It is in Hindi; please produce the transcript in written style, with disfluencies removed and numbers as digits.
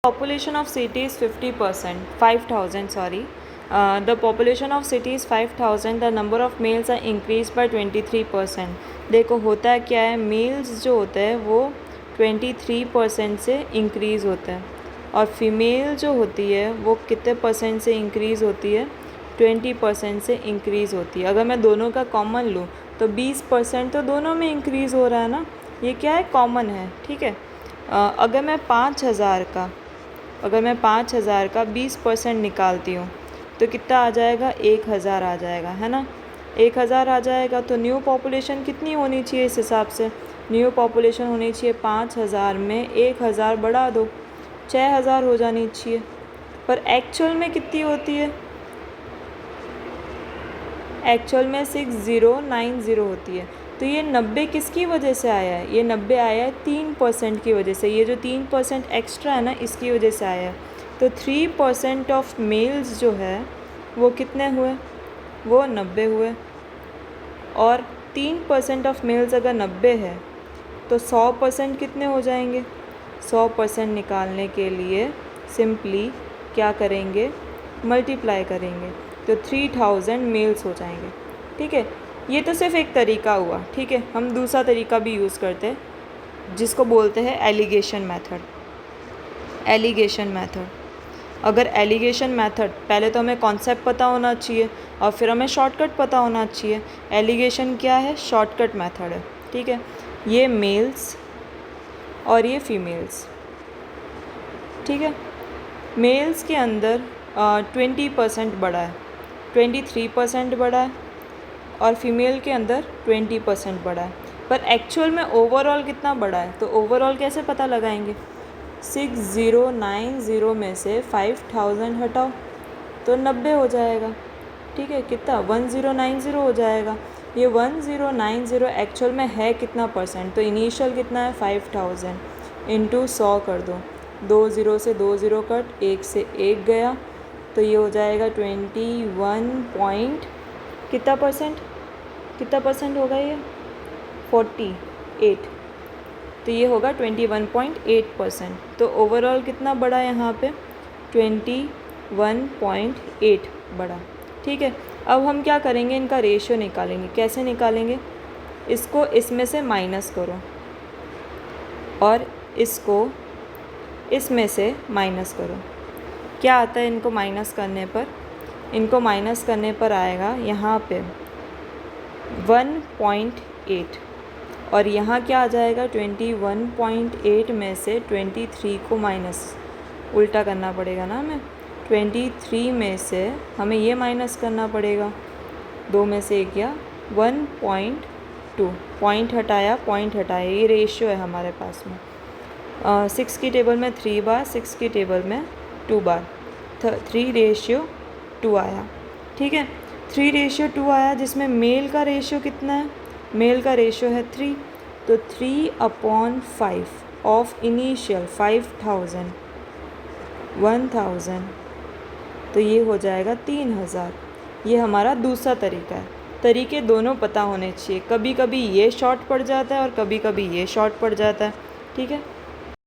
Population of city is 50%, 5,000 sorry. The population of city is 5,000. The number of males are increased by 23%. देखो होता है क्या है, मेल्स जो होते हैं वो 23% से इंक्रीज़ होते हैं और फीमेल जो होती है वो कितने परसेंट से इंक्रीज़ होती है, 20% से इंक्रीज़ होती है। अगर मैं दोनों का कॉमन लूँ तो 20% तो दोनों में इंक्रीज़ हो रहा है ना, ये क्या है, कॉमन है, ठीक है। अगर मैं 5,000 का 20% निकालती हूँ तो कितना आ जाएगा, 1,000 आ जाएगा, है ना। 1,000 आ जाएगा तो न्यू पॉपुलेशन कितनी होनी चाहिए, इस हिसाब से न्यू पॉपुलेशन होनी चाहिए 5,000 में 1,000 बढ़ा दो, 6,000 हो जानी चाहिए। पर एक्चुअल में कितनी होती है, एक्चुअल में 6,090 होती है। तो ये 90 किसकी वजह से आया है, ये 90 आया है 3% की वजह से। ये जो 3% एक्स्ट्रा है ना, इसकी वजह से आया है। तो 3% ऑफ मेल्स जो है वो कितने हुए, वो 90 हुए। और 3% ऑफ मेल्स अगर 90 है तो 100% कितने हो जाएंगे। 100% निकालने के लिए सिंपली क्या करेंगे, मल्टीप्लाई करेंगे, तो 3,000 मेल्स हो जाएंगे, ठीक है। ये तो सिर्फ एक तरीका हुआ, ठीक है। हम दूसरा तरीका भी यूज़ करते हैं जिसको बोलते हैं एलिगेशन मेथड। एलिगेशन मेथड, अगर एलिगेशन मेथड, पहले तो हमें कॉन्सेप्ट पता होना चाहिए और फिर हमें शॉर्टकट पता होना चाहिए। एलिगेशन क्या है, शॉर्टकट मेथड है, ठीक है। ये मेल्स और ये फीमेल्स, ठीक है। मेल्स के अंदर 20% बढ़ा है, 23% बढ़ा है, और फीमेल के अंदर 20% बढ़ा है। पर एक्चुअल में ओवरऑल कितना बढ़ा है, तो ओवरऑल कैसे पता लगाएंगे, 6,090 में से 5,000 हटाओ तो 90 हो जाएगा, ठीक है। कितना, 1090 हो जाएगा। ये 1090 एक्चुअल में है कितना परसेंट, तो इनिशियल कितना है 5,000 इंटू 100 कर दो, 2 ज़ीरो से 2 ज़ीरो कट, 1 से 1 गया, तो ये हो जाएगा 21 पॉइंट कितना परसेंट होगा ये, 48, तो ये होगा 21.8%। तो ओवरऑल कितना बढ़ा यहाँ पे, 21.8 बढ़ा, ठीक है। अब हम क्या करेंगे, इनका रेशियो निकालेंगे। कैसे निकालेंगे, इसको इसमें से माइनस करो और इसको इसमें से माइनस करो। क्या आता है इनको माइनस करने पर, इनको माइनस करने पर आएगा यहाँ पे 1.8 और यहाँ क्या आ जाएगा, 21.8 में से 23 को माइनस, उल्टा करना पड़ेगा ना हमें, 23 में से हमें ये माइनस करना पड़ेगा, 2 में से 1 गया, 1.2, पॉइंट हटाया, ये रेशियो है हमारे पास में। 6 की टेबल में 3 बार, 6 की टेबल में 2 बार, 3:2 आया, ठीक है। 3:2 आया, जिसमें मेल का रेशियो कितना है, मेल का रेशियो है 3, तो 3/5 ऑफ इनिशियल 5,000 1,000, तो ये हो जाएगा 3,000। ये हमारा दूसरा तरीका है। तरीके दोनों पता होने चाहिए, कभी कभी ये शॉर्ट पड़ जाता है और कभी कभी ये शॉर्ट पड़ जाता है, ठीक है।